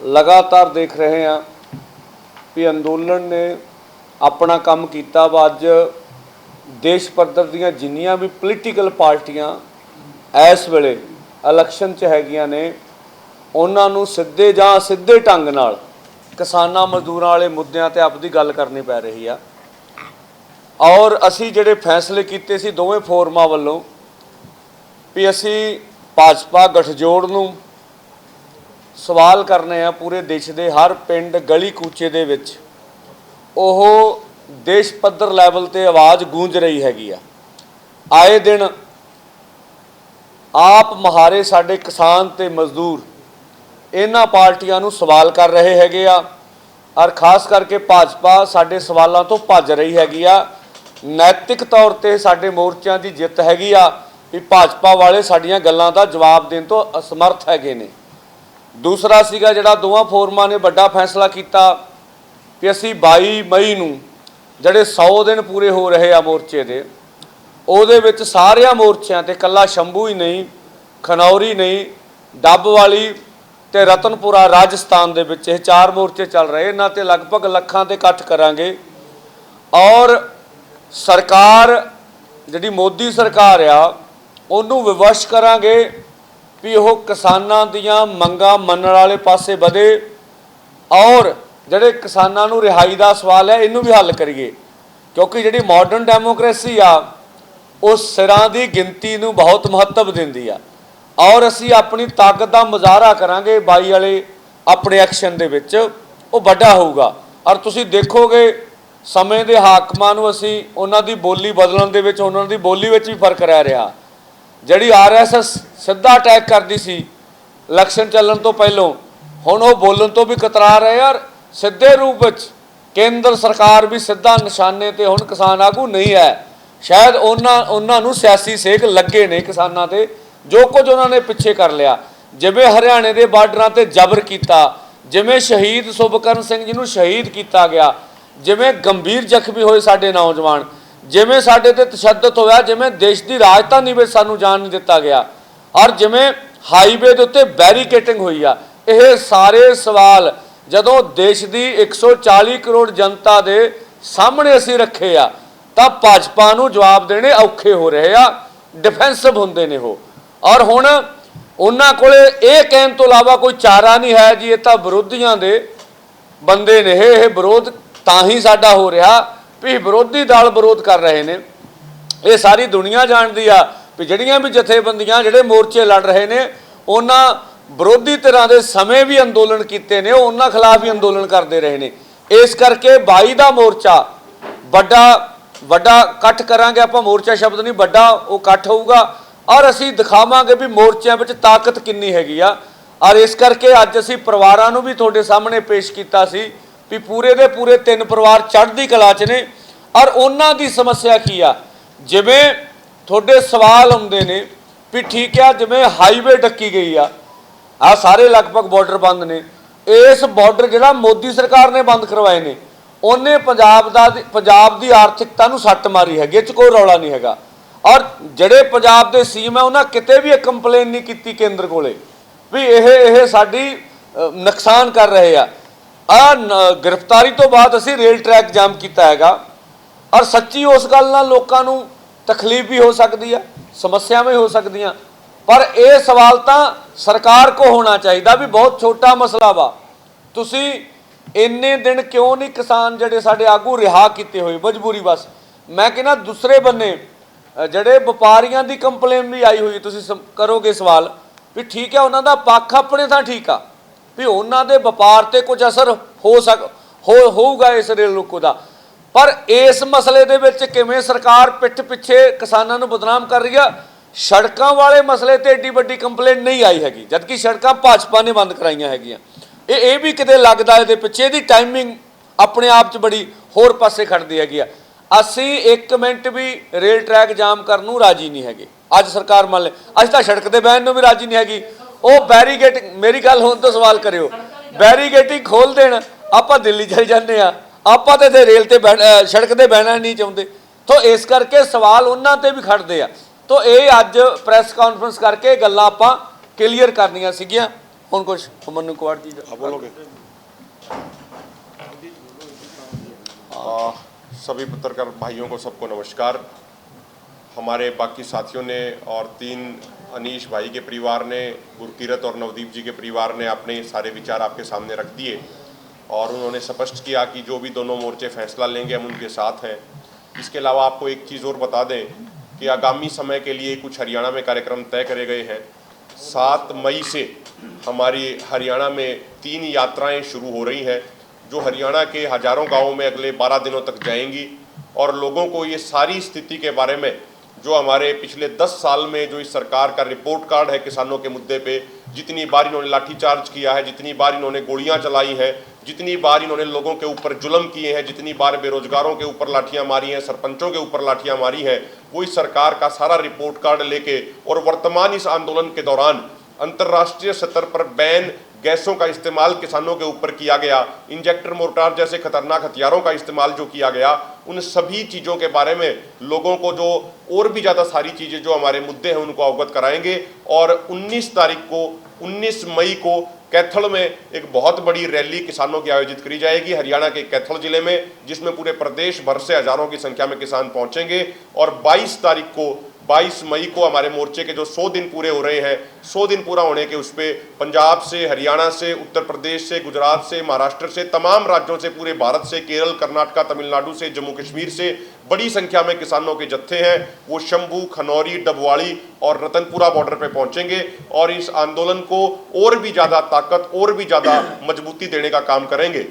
ਲਗਾਤਾਰ ਦੇਖ ਰਹੇ ਹਾਂ ਵੀ ਅੰਦੋਲਨ ਨੇ ਆਪਣਾ ਕੰਮ ਕੀਤਾ ਵਾ। ਅੱਜ ਦੇਸ਼ ਪੱਧਰ ਦੀਆਂ ਜਿੰਨੀਆਂ ਵੀ ਪੋਲੀਟੀਕਲ ਪਾਰਟੀਆਂ ਇਸ ਵੇਲੇ ਇਲੈਕਸ਼ਨ 'ਚ ਹੈਗੀਆਂ ਨੇ, ਉਹਨਾਂ ਨੂੰ ਸਿੱਧੇ ਜਾਂ ਅਸਿੱਧੇ ਢੰਗ ਨਾਲ ਕਿਸਾਨਾਂ ਮਜ਼ਦੂਰਾਂ ਵਾਲੇ ਮੁੱਦਿਆਂ ਤੇ ਆਪਦੀ ਗੱਲ ਕਰਨੀ ਪੈ ਰਹੀ ਆ। ਔਰ ਅਸੀਂ ਜਿਹੜੇ ਫੈਸਲੇ ਕੀਤੇ ਸੀ ਦੋਵੇਂ ਫੋਰਮਾਂ ਵੱਲੋਂ ਵੀ ਅਸੀਂ ਭਾਜਪਾ ਗਠਜੋੜ ਨੂੰ ਸਵਾਲ ਕਰਨੇ ਆ, ਪੂਰੇ ਦੇਸ਼ ਦੇ ਹਰ ਪਿੰਡ ਗਲੀ ਕੂਚੇ ਦੇ ਵਿੱਚ ਉਹ ਦੇਸ਼ ਪੱਧਰ ਲੈਵਲ ਤੇ ਆਵਾਜ਼ ਗੂੰਜ ਰਹੀ ਹੈਗੀ ਆ। ਆਏ ਦਿਨ ਆਪ ਮਹਾਰੇ ਸਾਡੇ ਕਿਸਾਨ ਤੇ ਮਜ਼ਦੂਰ ਇਹਨਾਂ ਪਾਰਟੀਆਂ ਨੂੰ ਸਵਾਲ ਕਰ ਰਹੇ ਹੈਗੇ ਆ, ਔਰ ਖਾਸ ਕਰਕੇ ਭਾਜਪਾ ਸਾਡੇ ਸਵਾਲਾਂ ਤੋਂ ਭੱਜ ਰਹੀ ਹੈਗੀ ਆ। ਨੈਤਿਕ ਤੌਰ ਤੇ ਸਾਡੇ ਮੋਰਚਿਆਂ ਦੀ ਜਿੱਤ ਹੈਗੀ ਆ ਵੀ ਭਾਜਪਾ ਵਾਲੇ ਸਾਡੀਆਂ ਗੱਲਾਂ ਦਾ ਜਵਾਬ ਦੇਣ ਤੋਂ ਅਸਮਰਥ ਹੈਗੇ ਨੇ। ਦੂਸਰਾ ਸੀਗਾ ਜਿਹੜਾ ਦੋਵਾਂ ਫੋਰਮਾਂ ਨੇ ਵੱਡਾ ਫੈਸਲਾ ਕੀਤਾ ਕਿ ਅਸੀਂ 22 ਮਈ ਨੂੰ ਜਿਹੜੇ 100 ਦਿਨ ਪੂਰੇ ਹੋ ਰਹੇ ਆ ਮੋਰਚੇ ਦੇ, ਉਹਦੇ ਵਿੱਚ ਸਾਰਿਆਂ ਮੋਰਚਿਆਂ ਤੇ ਕੱਲਾ ਸ਼ੰਭੂ ਹੀ ਨਹੀਂ, ਖਨੌਰੀ ਨਹੀਂ, ਡੱਬ ਵਾਲੀ ਤੇ ਰਤਨਪੁਰਾ ਰਾਜਸਥਾਨ ਦੇ ਵਿੱਚ ਇਹ 4 ਮੋਰਚੇ ਚੱਲ ਰਹੇ। ਇਹਨਾਂ ਤੇ ਲਗਭਗ ਲੱਖਾਂ ਤੇ ਇਕੱਠ ਕਰਾਂਗੇ। ਔਰ ਸਰਕਾਰ ਜਿਹੜੀ ਮੋਦੀ ਸਰਕਾਰ ਆ ਉਹਨੂੰ ਵਿਵਸ਼ ਕਰਾਂਗੇ ਵੀ ਉਹ ਕਿਸਾਨਾਂ ਦੀਆਂ ਮੰਗਾਂ ਮੰਨਣ ਵਾਲੇ ਪਾਸੇ ਵਧੇ, ਔਰ ਜਿਹੜੇ ਕਿਸਾਨਾਂ ਨੂੰ ਰਿਹਾਈ ਦਾ ਸਵਾਲ ਹੈ ਇਹਨੂੰ ਵੀ ਹੱਲ ਕਰੀਏ। ਕਿਉਂਕਿ ਜਿਹੜੀ ਮਾਡਰਨ ਡੈਮੋਕ੍ਰੇਸੀ ਆ ਉਹ ਸਿਰਾਂ ਦੀ ਗਿਣਤੀ ਨੂੰ ਬਹੁਤ ਮਹੱਤਵ ਦਿੰਦੀ ਆ। ਔਰ ਅਸੀਂ ਆਪਣੀ ਤਾਕਤ ਦਾ ਮੁਜ਼ਾਹਰਾ ਕਰਾਂਗੇ 22 ਵਾਲੇ ਆਪਣੇ ਐਕਸ਼ਨ ਦੇ ਵਿੱਚ, ਉਹ ਵੱਡਾ ਹੋਊਗਾ। ਔਰ ਤੁਸੀਂ ਦੇਖੋਗੇ ਸਮੇਂ ਦੇ ਹਾਕਮਾਂ ਨੂੰ ਅਸੀਂ ਉਹਨਾਂ ਦੀ ਬੋਲੀ ਬਦਲਣ ਦੇ ਵਿੱਚ, ਉਹਨਾਂ ਦੀ ਬੋਲੀ ਵਿੱਚ ਵੀ ਫਰਕ ਰਹਿ ਰਿਹਾ। ਜਿਹੜੀ RSS ਸਿੱਧਾ ਅਟੈਕ ਕਰਦੀ ਸੀ ਇਲੈਕਸ਼ਨ ਚੱਲਣ ਤੋਂ ਪਹਿਲਾਂ, ਹੁਣ ਉਹ ਬੋਲਣ ਤੋਂ ਵੀ ਕਤਰਾ ਰਹੇ। ਯਾਰ ਸਿੱਧੇ ਰੂਪ ਵਿੱਚ ਕੇਂਦਰ ਸਰਕਾਰ ਵੀ ਸਿੱਧਾ ਨਿਸ਼ਾਨੇ ਤੇ ਹੁਣ ਕਿਸਾਨ ਆਗੂ ਨਹੀਂ ਹੈ। ਸ਼ਾਇਦ ਉਹਨਾਂ ਨੂੰ ਸਿਆਸੀ ਸੇਕ ਲੱਗੇ ਨੇ ਕਿਸਾਨਾਂ ਤੇ, ਜੋ ਕੁਝ ਉਹਨਾਂ ਨੇ ਪਿੱਛੇ ਕਰ ਲਿਆ। ਜਿਵੇਂ ਹਰਿਆਣੇ ਦੇ ਬਾਰਡਰਾਂ ਤੇ ਜ਼ਬਰ ਕੀਤਾ, ਜਿਵੇਂ ਸ਼ਹੀਦ ਸੁਭਕਰਨ ਸਿੰਘ ਜੀ ਨੂੰ ਸ਼ਹੀਦ ਕੀਤਾ ਗਿਆ, ਜਿਵੇਂ ਗੰਭੀਰ ਜ਼ਖਮੀ ਹੋਏ ਸਾਡੇ ਨੌਜਵਾਨ, ਜਿਵੇਂ ਸਾਡੇ ਤੇ ਤਸ਼ੱਦਦ ਹੋਇਆ, ਜਿਵੇਂ ਦੇਸ਼ ਦੀ ਰਾਜਧਾਨੀ ਵਿੱਚ ਸਾਨੂੰ ਜਾਣ ਨਹੀਂ ਦਿੱਤਾ ਗਿਆ, ਔਰ ਜਿਵੇਂ ਹਾਈਵੇ ਦੇ ਉੱਤੇ ਬੈਰੀਕੇਟਿੰਗ ਹੋਈ ਆ। ਇਹ ਸਾਰੇ ਸਵਾਲ ਜਦੋਂ ਦੇਸ਼ ਦੀ 140 ਕਰੋੜ ਜਨਤਾ ਦੇ ਸਾਹਮਣੇ ਅਸੀਂ ਰੱਖੇ ਆ ਤਾਂ ਭਾਜਪਾ ਨੂੰ ਜਵਾਬ ਦੇਣੇ ਔਖੇ ਹੋ ਰਹੇ ਆ, ਡਿਫੈਂਸਿਵ ਹੁੰਦੇ ਨੇ ਉਹ। ਔਰ ਹੁਣ ਉਹਨਾਂ ਕੋਲੇ ਇਹ ਕਹਿਣ ਤੋਂ ਇਲਾਵਾ ਕੋਈ ਚਾਰਾ ਨਹੀਂ ਹੈ ਜੀ ਇਹ ਤਾਂ ਵਿਰੋਧੀਆਂ ਦੇ ਬੰਦੇ ਨੇ, ਇਹ ਵਿਰੋਧ ਤਾਂ ਹੀ ਸਾਡਾ ਹੋ ਰਿਹਾ ਵੀ ਵਿਰੋਧੀ ਦਲ ਵਿਰੋਧ ਕਰ ਰਹੇ ਨੇ। ਇਹ ਸਾਰੀ ਦੁਨੀਆ ਜਾਣਦੀ ਆ ਵੀ ਜਿਹੜੀਆਂ ਵੀ ਜਥੇਬੰਦੀਆਂ ਜਿਹੜੇ ਮੋਰਚੇ ਲੜ ਰਹੇ ਨੇ, ਉਹਨਾਂ ਵਿਰੋਧੀ ਧਿਰਾਂ ਦੇ ਸਮੇਂ ਵੀ ਅੰਦੋਲਨ ਕੀਤੇ ਨੇ, ਉਹ ਉਹਨਾਂ ਖਿਲਾਫ ਵੀ ਅੰਦੋਲਨ ਕਰਦੇ ਰਹੇ ਨੇ। ਇਸ ਕਰਕੇ 22 ਦਾ ਮੋਰਚਾ ਵੱਡਾ ਇਕੱਠ ਕਰਾਂਗੇ ਆਪਾਂ, ਮੋਰਚਾ ਸ਼ਬਦ ਨਹੀਂ, ਵੱਡਾ ਉਹ ਇਕੱਠ ਹੋਊਗਾ। ਔਰ ਅਸੀਂ ਦਿਖਾਵਾਂਗੇ ਵੀ ਮੋਰਚਿਆਂ ਵਿੱਚ ਤਾਕਤ ਕਿੰਨੀ ਹੈਗੀ ਆ। ਔਰ ਇਸ ਕਰਕੇ ਅੱਜ ਅਸੀਂ ਪਰਿਵਾਰਾਂ ਨੂੰ ਵੀ ਤੁਹਾਡੇ ਸਾਹਮਣੇ ਪੇਸ਼ ਕੀਤਾ ਸੀ ਵੀ ਪੂਰੇ ਦੇ ਪੂਰੇ 3 ਪਰਿਵਾਰ ਚੜ੍ਹਦੀ ਕਲਾ 'ਚ ਨੇ। ਔਰ ਉਹਨਾਂ ਦੀ ਸਮੱਸਿਆ ਕੀ ਆ, ਜਿਵੇਂ ਤੁਹਾਡੇ ਸਵਾਲ ਆਉਂਦੇ ਨੇ ਵੀ ਠੀਕ ਆ ਜਿਵੇਂ ਹਾਈਵੇ ਡੱਕੀ ਗਈ ਆ ਸਾਰੇ ਲਗਭਗ ਬਾਰਡਰ ਬੰਦ ਨੇ, ਇਸ ਬਾਰਡਰ ਜਿਹੜਾ ਮੋਦੀ ਸਰਕਾਰ ਨੇ ਬੰਦ ਕਰਵਾਏ ਨੇ ਉਹਨੇ ਪੰਜਾਬ ਦੀ ਆਰਥਿਕਤਾ ਨੂੰ ਸੱਟ ਮਾਰੀ ਹੈਗੀ, ਇਹ 'ਚ ਕੋਈ ਰੌਲਾ ਨਹੀਂ ਹੈਗਾ। ਔਰ ਜਿਹੜੇ ਪੰਜਾਬ ਦੇ ਸੀਐਮ ਹੈ ਉਹਨਾਂ ਕਿਤੇ ਵੀ ਇੱਕ ਕੰਪਲੇਨ ਨਹੀਂ ਕੀਤੀ ਕੇਂਦਰ ਕੋਲੇ ਵੀ ਇਹ ਸਾਡੀ ਨੁਕਸਾਨ ਕਰ ਰਹੇ ਆ। ਗ੍ਰਿਫਤਾਰੀ ਤੋਂ ਬਾਅਦ ਅਸੀਂ ਰੇਲ ਟਰੈਕ ਜਾਮ ਕੀਤਾ ਹੈਗਾ। ਔਰ ਸੱਚੀ ਉਸ ਗੱਲ ਨਾਲ ਲੋਕਾਂ ਨੂੰ ਤਕਲੀਫ ਵੀ ਹੋ ਸਕਦੀ ਆ, ਸਮੱਸਿਆਵਾਂ ਵੀ ਹੋ ਸਕਦੀਆਂ, ਪਰ ਇਹ ਸਵਾਲ ਤਾਂ ਸਰਕਾਰ ਕੋ ਹੋਣਾ ਚਾਹੀਦਾ ਵੀ ਬਹੁਤ ਛੋਟਾ ਮਸਲਾ ਵਾ, ਤੁਸੀਂ ਇੰਨੇ ਦਿਨ ਕਿਉਂ ਨਹੀਂ ਕਿਸਾਨ ਜਿਹੜੇ ਸਾਡੇ ਆਗੂ ਰਿਹਾ ਕੀਤੇ ਹੋਏ ਮਜਬੂਰੀ ਬਸ। ਮੈਂ ਕਹਿੰਦਾ ਦੂਸਰੇ ਬੰਨੇ ਜਿਹੜੇ ਵਪਾਰੀਆਂ ਦੀ ਕੰਪਲੇਨ ਵੀ ਆਈ ਹੋਈ, ਤੁਸੀਂ ਕਰੋਗੇ ਸਵਾਲ ਵੀ ਠੀਕ ਹੈ ਉਹਨਾਂ ਦਾ ਪੱਖ ਆਪਣੇ ਤਾਂ ਠੀਕ ਆ ਵੀ ਉਹਨਾਂ ਦੇ ਵਪਾਰ ਤੇ ਕੁਝ ਅਸਰ ਹੋਊਗਾ ਇਸ ਰੇਲ ਰੋਕੋ ਦਾ, ਪਰ ਇਸ ਮਸਲੇ ਦੇ ਵਿੱਚ ਕਿਵੇਂ ਸਰਕਾਰ ਪਿੱਠ ਪਿੱਛੇ ਕਿਸਾਨਾਂ ਨੂੰ ਬਦਨਾਮ ਕਰ ਰਹੀ ਆ। ਸੜਕਾਂ ਵਾਲੇ ਮਸਲੇ ਤੇ ਏਡੀ ਵੱਡੀ ਕੰਪਲੇਨ ਨਹੀਂ ਆਈ ਹੈਗੀ, ਜਦਕਿ ਸੜਕਾਂ ਭਾਜਪਾ ਨੇ ਬੰਦ ਕਰਾਈਆਂ ਹੈਗੀਆਂ। ਇਹ ਵੀ ਕਿਤੇ ਲੱਗਦਾ ਇਹਦੇ ਪਿੱਛੇ ਦੀ ਟਾਈਮਿੰਗ ਆਪਣੇ ਆਪ 'ਚ ਬੜੀ ਹੋਰ ਪਾਸੇ ਖੜਦੀ ਹੈਗੀ ਆ। ਅਸੀਂ 1 ਮਿੰਟ ਵੀ ਰੇਲ ਟਰੈਕ ਜਾਮ ਕਰਨ ਨੂੰ ਰਾਜੀ ਨਹੀਂ ਹੈਗੇ। ਅੱਜ ਸਰਕਾਰ ਮੰਨ ਲੈ, ਅੱਜ ਤਾਂ ਸੜਕ ਤੇ ਬਹਿਣ ਨੂੰ ਵੀ ਰਾਜੀ ਨਹੀਂ ਹੈਗੀ। ਉਹ ਬੈਰੀਗੇਟਿੰਗ, ਮੇਰੀ ਗੱਲ ਹੋਣ ਤੋਂ ਸਵਾਲ ਕਰਿਓ, ਬੈਰੀਗੇਟਿੰਗ ਖੋਲ ਦੇਣ, ਆਪਾਂ ਦਿੱਲੀ ਚਲੇ ਜਾਂਦੇ ਆ, ਆਪਾਂ ਤਾਂ ਇੱਥੇ ਰੇਲ ਤੇ ਸੜਕ ਤੇ ਬਹਿਣਾ ਨਹੀਂ ਚਾਹੁੰਦੇ। ਤਾਂ ਇਸ ਕਰਕੇ ਸਵਾਲ ਉਹਨਾਂ ਤੇ ਵੀ ਖੜਦੇ ਆ। ਤਾਂ ਇਹ ਅੱਜ ਪ੍ਰੈਸ ਕਾਨਫਰੰਸ ਕਰਕੇ ਗੱਲਾਂ ਆਪਾਂ ਕਲੀਅਰ ਕਰਨੀਆਂ ਸੀਗੀਆਂ। ਹੁਣ ਕੁਝ ਮਨੂ ਕੁਮਾਰ ਜੀ बोलोगे। सभी पत्रकार भाइयों को सबको नमस्कार। हमारे बाकी साथियों ने और 3 अनीश भाई के परिवार ने, गुरकीरत और नवदीप जी के परिवार ने अपने सारे विचार आपके सामने रख दिए और उन्होंने स्पष्ट किया कि जो भी दोनों मोर्चे फैसला लेंगे हम उनके साथ हैं। इसके अलावा आपको एक चीज़ और बता दें कि आगामी समय के लिए कुछ हरियाणा में कार्यक्रम तय करे गए हैं। 7 मई से हमारी हरियाणा में 3 यात्राएं शुरू हो रही हैं जो हरियाणा के हज़ारों गांवों में अगले 12 दिनों तक जाएंगी और लोगों को ये सारी स्थिति के बारे में जो हमारे पिछले 10 साल में जो इस सरकार का रिपोर्ट कार्ड है किसानों के मुद्दे पे, जितनी बार इन्होंने लाठीचार्ज किया है, जितनी बार इन्होंने गोलियां चलाई हैं, जितनी बार इन्होंने लोगों के ऊपर जुल्म किए हैं, जितनी बार बेरोजगारों के ऊपर लाठियां मारी हैं, सरपंचों के ऊपर लाठियां मारी हैं, वो इस सरकार का सारा रिपोर्ट कार्ड लेके और वर्तमान इस आंदोलन के दौरान अंतर्राष्ट्रीय स्तर पर बैन गैसों का इस्तेमाल किसानों के ऊपर किया गया, इंजेक्टर मोर्टार जैसे खतरनाक हथियारों का इस्तेमाल जो किया गया, उन सभी चीज़ों के बारे में लोगों को जो और भी ज़्यादा सारी चीज़ें जो हमारे मुद्दे हैं उनको अवगत कराएंगे। और 19 मई को कैथल में एक बहुत बड़ी रैली किसानों की आयोजित करी जाएगी हरियाणा के कैथल जिले में, जिसमें पूरे प्रदेश भर से हज़ारों की संख्या में किसान पहुंचेंगे। और 22 मई को हमारे मोर्चे के जो 100 दिन पूरे हो रहे हैं, 100 दिन पूरा होने के उस पर पंजाब से, हरियाणा से, उत्तर प्रदेश से, गुजरात से, महाराष्ट्र से, तमाम राज्यों से, पूरे भारत से, केरल, कर्नाटक, तमिलनाडु से, जम्मू कश्मीर से बड़ी संख्या में किसानों के जत्थे हैं वो शंभू, खनौरी, डबवाड़ी और रतनपुरा बॉर्डर पे पहुंचेंगे और इस आंदोलन को और भी ज़्यादा ताकत, और भी ज़्यादा मजबूती देने का काम करेंगे।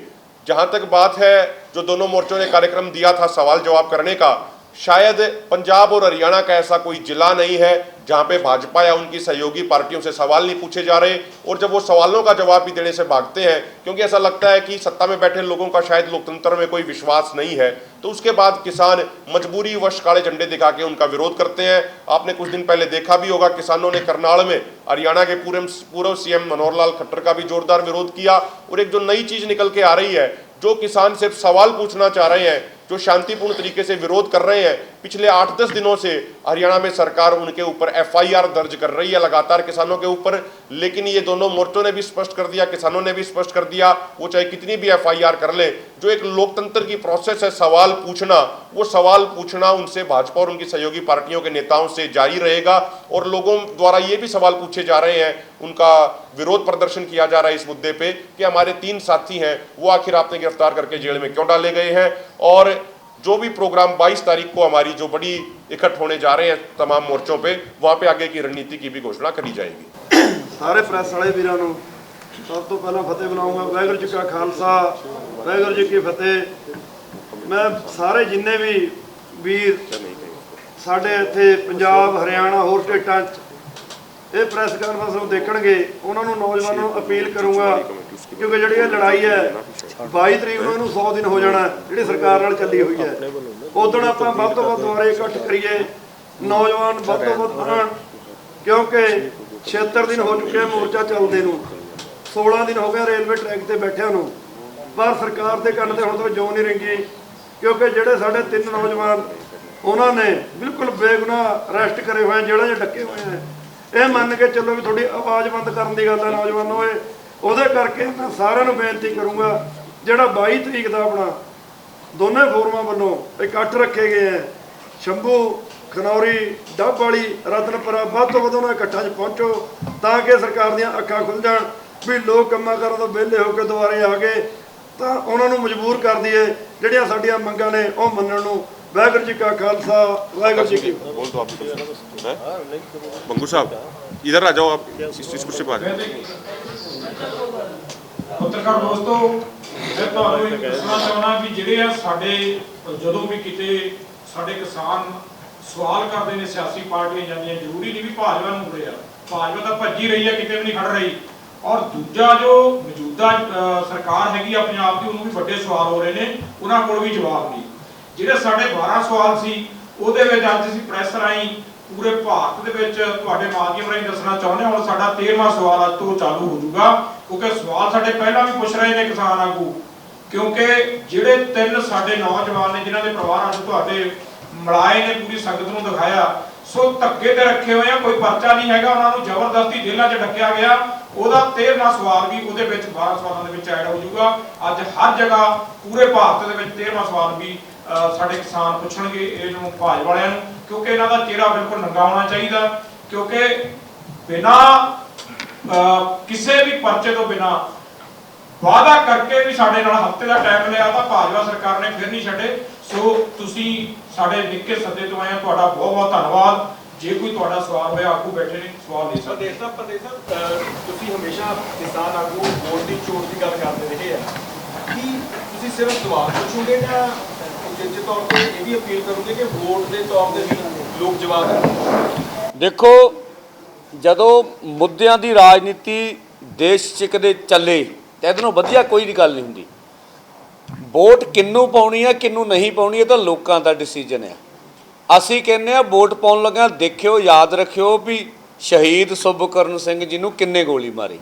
जहाँ तक बात है जो दोनों मोर्चों ने कार्यक्रम दिया था सवाल जवाब करने का, शायद पंजाब और हरियाणा का ऐसा कोई जिला नहीं है जहां पे भाजपा या उनकी सहयोगी पार्टियों से सवाल नहीं पूछे जा रहे, और जब वो सवालों का जवाब भी देने से भागते हैं क्योंकि ऐसा लगता है कि सत्ता में बैठे लोगों का शायद लोकतंत्र में कोई विश्वास नहीं है, तो उसके बाद किसान मजबूरी वश काले झंडे दिखा के उनका विरोध करते हैं। आपने कुछ दिन पहले देखा भी होगा, किसानों ने करनाल में हरियाणा के पूर्व सीएम मनोहर लाल खट्टर का भी जोरदार विरोध किया। और एक जो नई चीज निकल के आ रही है, जो किसान सिर्फ सवाल पूछना चाह रहे हैं, जो शांतिपूर्ण तरीके से विरोध कर रहे हैं, पिछले 8-10 दिनों से हरियाणा में सरकार उनके ऊपर एफआईआर दर्ज कर रही है लगातार किसानों के ऊपर। लेकिन ये दोनों मोर्चों ने भी स्पष्ट कर दिया, किसानों ने भी स्पष्ट कर दिया, वो चाहे कितनी भी एफआईआर कर ले, जो एक लोकतंत्र की प्रोसेस है सवाल पूछना, वो सवाल पूछना उनसे भाजपा और उनकी सहयोगी पार्टियों के नेताओं से जारी रहेगा। और लोगों द्वारा ये भी सवाल पूछे जा रहे हैं, उनका विरोध प्रदर्शन किया जा रहा है इस मुद्दे पे कि हमारे 3 साथी हैं वो आखिर आपने गिरफ्तार करके जेल में क्यों डाले गए हैं। और जो भी प्रोग्राम 22 तारीख को हमारी जो बड़ी इकट्ठ होने जा रहे हैं तमाम मोर्चों पे, वहाँ पे आगे की रणनीति की भी घोषणा करी जाएगी। सारे प्रेस वाले वीरों को सब तो पहला फतेह बुलाऊंगा। वाहिगुरू जी का खालसा, वाहिगुरू जी की फतेह। मैं सारे जिन्ने भी वीर साढ़े इत्थे पंजाब, हरियाणा, होर स्टेटां ਇਹ ਪ੍ਰੈਸ ਕਾਨਫਰੰਸ ਨੂੰ ਦੇਖਣਗੇ ਉਹਨਾਂ ਨੂੰ ਨੌਜਵਾਨਾਂ ਨੂੰ ਅਪੀਲ ਕਰੂੰਗਾ, ਕਿਉਂਕਿ ਜਿਹੜੀ ਇਹ ਲੜਾਈ ਹੈ 22 ਤਰੀਕ ਨੂੰ ਇਹਨੂੰ 100 ਦਿਨ ਹੋ ਜਾਣਾ ਜਿਹੜੀ ਸਰਕਾਰ ਨਾਲ ਚੱਲੀ ਹੋਈ ਹੈ। ਉਦੋਂ ਆਪਾਂ ਵੱਧ ਤੋਂ ਵੱਧ ਦੁਆਰੇ ਇਕੱਠ ਕਰੀਏ, ਨੌਜਵਾਨ ਵੱਧ ਤੋਂ ਵੱਧ ਬਣਨ, ਕਿਉਂਕਿ 76 ਦਿਨ ਹੋ ਚੁੱਕੇ ਮੋਰਚਾ ਚੱਲਦੇ ਨੂੰ, 16 ਦਿਨ ਹੋ ਗਏ ਰੇਲਵੇ ਟਰੈਕ ਤੇ ਬੈਠਿਆਂ ਨੂੰ, ਪਰ ਸਰਕਾਰ ਦੇ ਕੰਨ ਤੇ ਹੁਣ ਤੋਂ ਜੋ ਨਹੀਂ ਰਿੰਗੀ, ਕਿਉਂਕਿ ਜਿਹੜੇ ਸਾਡੇ 3 ਨੌਜਵਾਨ ਉਹਨਾਂ ਨੇ ਬਿਲਕੁਲ ਬੇਗੁਨਾਹ ਅਰੈਸਟ ਕਰੇ ਹੋਏ, ਜੇਲ੍ਹਾਂ 'ਚ ਡੱਕੇ ਹੋਏ ਆ। ਇਹ ਮੰਨ ਕੇ ਚੱਲੋ ਵੀ ਤੁਹਾਡੀ ਆਵਾਜ਼ ਬੰਦ ਕਰਨ ਦੀ ਗੱਲ ਹੈ ਨੌਜਵਾਨੋ। ਉਹਦੇ ਕਰਕੇ ਮੈਂ ਸਾਰਿਆਂ ਨੂੰ ਬੇਨਤੀ ਕਰੂੰਗਾ, ਜਿਹੜਾ 22 ਤਰੀਕ ਦਾ ਆਪਣਾ ਦੋਨੇ ਫੋਰਮਾਂ ਵੱਲੋਂ ਇਕੱਠ ਰੱਖੇ ਗਏ ਹੈ, ਸ਼ੰਭੂ, ਖਨੌਰੀ, ਡੱਬ ਵਾਲੀ, ਰਤਨਪੁਰਾ, ਵੱਧ ਤੋਂ ਵੱਧ ਉਹਨਾਂ ਇਕੱਠਾਂ 'ਚ ਪਹੁੰਚੋ ਤਾਂ ਕਿ ਸਰਕਾਰ ਦੀਆਂ ਅੱਖਾਂ ਖੁੱਲ੍ਹ ਜਾਣ ਵੀ ਲੋਕ ਕੰਮਾਂ ਕਰਨ ਤੋਂ ਵਿਹਲੇ ਹੋ ਕੇ ਦੁਬਾਰੇ ਆ ਗਏ ਤਾਂ ਉਹਨਾਂ ਨੂੰ ਮਜਬੂਰ ਕਰ ਦਈਏ ਜਿਹੜੀਆਂ ਸਾਡੀਆਂ ਮੰਗਾਂ ਨੇ ਉਹ ਮੰਨਣ ਨੂੰ। ਵਾਹਿਗੁਰੂ जी का खालसा, वाहिगुरू जी की। बोल दो आप बंगू साहब, इधर आ जाओ, आप इस कुर्सी पर आ जाओ। ਪੱਤਰਕਾਰ ਦੋਸਤੋ, ਮੈਂ ਤੁਹਾਨੂੰ ਇਹ ਦੱਸਣਾ ਚਾਹੁੰਦਾ ਵੀ ਜਿਹੜੇ ਆ ਸਾਡੇ ਜਦੋਂ ਵੀ ਕਿਤੇ ਸਾਡੇ ਕਿਸਾਨ ਸਵਾਲ ਕਰਦੇ ਨੇ ਸਿਆਸੀ ਪਾਰਟੀਆਂ ਜਾਂਦੀਆਂ, ਜ਼ਰੂਰੀ ਨਹੀਂ ਵੀ ਭਾਜਪਾ ਨੂੰ ਮੁੜੇ ਆ, ਭਾਜਪਾ ਤਾਂ ਭੱਜੀ ਰਹੀ ਆ, ਕਿਤੇ ਵੀ ਨਹੀਂ ਖੜ ਰਹੀ। ਔਰ ਦੂਜਾ ਜੋ ਮੌਜੂਦਾ ਸਰਕਾਰ ਹੈਗੀ ਆ ਪੰਜਾਬ ਦੀ, ਉਹਨੂੰ ਵੀ ਵੱਡੇ ਸਵਾਲ ਹੋ ਰਹੇ ਨੇ, ਉਹਨਾਂ ਕੋਲ ਵੀ ਜਵਾਬ ਨਹੀਂ। ਜਿਹੜੇ ਸਾਡੇ 12 ਸਵਾਲ ਸੀ ਉਹਦੇ ਵਿੱਚ ਅੱਜ ਅਸੀਂ ਪ੍ਰੈਸ ਰਾਹੀਂ ਪੂਰੇ ਭਾਰਤ ਦੇ ਵਿੱਚ ਤੁਹਾਡੇ ਮਾਧਿਅਮ ਰਾਹੀਂ ਦੱਸਣਾ ਚਾਹੁੰਦੇ ਹਾਂ। ਹੁਣ ਸਾਡਾ 13ਵਾਂ ਸਵਾਲ ਅੱਜ ਤੋਂ ਚਾਲੂ ਹੋ ਜਾਊਗਾ, ਕਿਉਂਕਿ ਸਵਾਲ ਸਾਡੇ ਪਹਿਲਾਂ ਵੀ ਪੁੱਛ ਰਹੇ ਨੇ ਕਿਸਾਨ ਆਗੂ, ਕਿਉਂਕਿ ਜਿਹੜੇ 3 ਸਾਡੇ ਨੌਜਵਾਨ ਨੇ ਜਿਨ੍ਹਾਂ ਦੇ ਪਰਿਵਾਰ ਅੱਜ ਤੁਹਾਡੇ ਮਿਲਾਏ ਨੇ, ਪੂਰੀ ਸੰਗਤ ਨੂੰ ਦਿਖਾਇਆ, ਸੋ ਧੱਕੇ ਤੇ ਰੱਖੇ ਹੋਏ ਆ, ਕੋਈ ਪਰਚਾ ਨਹੀਂ ਹੈਗਾ, ਉਹਨਾਂ ਨੂੰ ਜ਼ਬਰਦਸਤੀ ਜੇਲ੍ਹਾਂ 'ਚ ਡੱਕਿਆ ਗਿਆ। ਉਹਦਾ 13ਵਾਂ ਸਵਾਲ ਵੀ ਉਹਦੇ ਵਿੱਚ 12 ਸਵਾਲਾਂ ਦੇ ਵਿੱਚ ਐਡ ਹੋ ਜਾਊਗਾ। ਅੱਜ ਹਰ ਜਗ੍ਹਾ ਪੂਰੇ ਭਾਰਤ ਦੇ ਵਿੱਚ 13ਵਾਂ ਸਵਾਲ ਵੀ ਸਾਡੇ ਕਿਸਾਨ ਪੁੱਛਣਗੇ ਇਹਨੂੰ ਭਾਜਪਾ ਵਾਲਿਆਂ ਨੂੰ, ਕਿਉਂਕਿ ਇਹਨਾਂ ਦਾ ਚਿਹਰਾ ਬਿਲਕੁਲ ਨੰਗਾ ਹੋਣਾ ਚਾਹੀਦਾ, ਕਿਉਂਕਿ ਬਿਨਾਂ ਕਿਸੇ ਵੀ ਪਰਚੇ ਤੋਂ ਬਿਨਾਂ ਵਾਅਦਾ ਕਰਕੇ ਵੀ ਸਾਡੇ ਨਾਲ ਹਫ਼ਤੇ ਦਾ ਟਾਈਮ ਲਿਆ ਤਾਂ ਭਾਜਪਾ ਸਰਕਾਰ ਨੇ ਫਿਰ ਨਹੀਂ ਛੱਡੇ। ਸੋ ਤੁਸੀਂ ਸਾਡੇ ਨਿੱਕੇ ਸੱਦੇ ਤੋਂ ਆਏ ਆ, ਤੁਹਾਡਾ ਬਹੁਤ ਬਹੁਤ ਧੰਨਵਾਦ। ਜੇ ਕੋਈ ਤੁਹਾਡਾ ਸਵਾਲ ਹੋਇਆ, ਆਗੂ ਬੈਠੇ ਨੇ, ਸਵਾਲ ਦੇ ਸਕਦੇ। ਪ੍ਰਦੇਸ਼ ਸਾਹਿਬ, ਤੁਸੀਂ ਹਮੇਸ਼ਾ ਕਿਸਾਨ ਆਗੂ ਵੋਟ ਦੀ ਚੋਣ ਦੀ ਗੱਲ ਕਰਦੇ ਰਹੇ ਆ, ਕੀ ਤੁਸੀਂ ਸਿਰਫ ਸਵਾਲ ਪੁੱਛੋਗੇ ਜਾਂ ਉਚੇਚੇ ਤੌਰ ਤੇ ਇਹ ਵੀ ਅਪੀਲ ਕਰੋਗੇ ਕਿ ਵੋਟ ਦੇ ਤੌਰ ਤੇ ਵੀ ਲੋਕ ਜਵਾਬ ਦੇਣ? ਦੇਖੋ, ਜਦੋਂ ਮੁੱਦਿਆਂ ਦੀ ਰਾਜਨੀਤੀ ਦੇਸ਼ 'ਚ ਕਦੇ ਚੱਲੇ ਤਾਂ ਇਹਦੇ ਨਾਲੋਂ ਵਧੀਆ ਕੋਈ ਵੀ ਗੱਲ ਨਹੀਂ ਹੁੰਦੀ। ਵੋਟ ਕਿਹਨੂੰ ਪਾਉਣੀ ਹੈ, ਕਿਹਨੂੰ ਨਹੀਂ ਪਾਉਣੀ, ਇਹ ਤਾਂ ਲੋਕਾਂ ਦਾ ਡਿਸੀਜਨ ਹੈ। ਅਸੀਂ ਕਹਿੰਦੇ ਆ ਵੋਟ ਪਾਉਣ ਲੱਗਿਆ ਦੇਖਿਓ, ਯਾਦ ਰੱਖਿਓ ਵੀ ਸ਼ਹੀਦ ਸੁਭਕਰਨ ਸਿੰਘ ਜੀ ਨੂੰ ਕਿੰਨੇ ਗੋਲੀ ਮਾਰੀ।